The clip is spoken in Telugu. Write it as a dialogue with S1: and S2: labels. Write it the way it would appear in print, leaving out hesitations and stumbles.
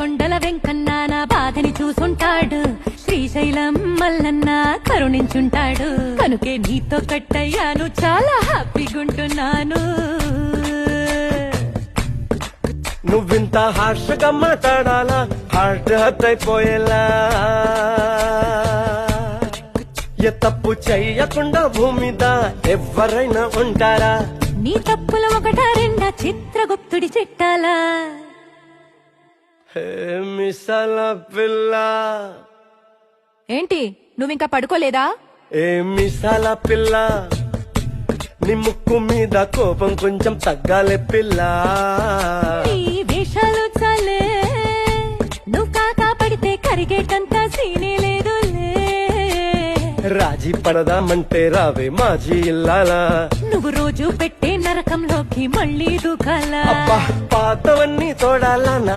S1: కొండల వెంకన్న నా బాధని చూసుంటాడు, శ్రీశైలం మల్లన్న కరుణించుంటాడు. కనుకే నీతో కట్టయ్యాను, చాలా హ్యాపీగుంటున్నాను.
S2: నువ్వింత హార్షగా మాట్లాడాలా, హార్ట్ హర్ట్ అయిపోయేలా. ఏ తప్పు చెయ్యకుండా భూమిద ఎవరైనా ఉంటారా?
S1: నీ తప్పులు ఒకటా రెండా చిత్రగుప్తుడి చిట్టాలా.
S2: మిసాల పిల్ల,
S1: ఏంటి నువ్వింకా పడుకోలేదా?
S2: ఏ మిసాల పిల్ల, నీ ముక్కు మీద కోపం కొంచెం తగ్గాలే పిల్ల.
S1: నీ వేషాలు చాలే, నువ్వు కాకా పడితే కరిగేటంత సీనే లేదులే.
S2: రాజీ పడదామంటే రావే మాజీ ఇల్లాలా.
S1: నువ్వు రోజు పెట్టే నరకంలోకి మళ్ళీ దూకాలా.
S2: అబ్బా పాతవన్నీ తోడాలా.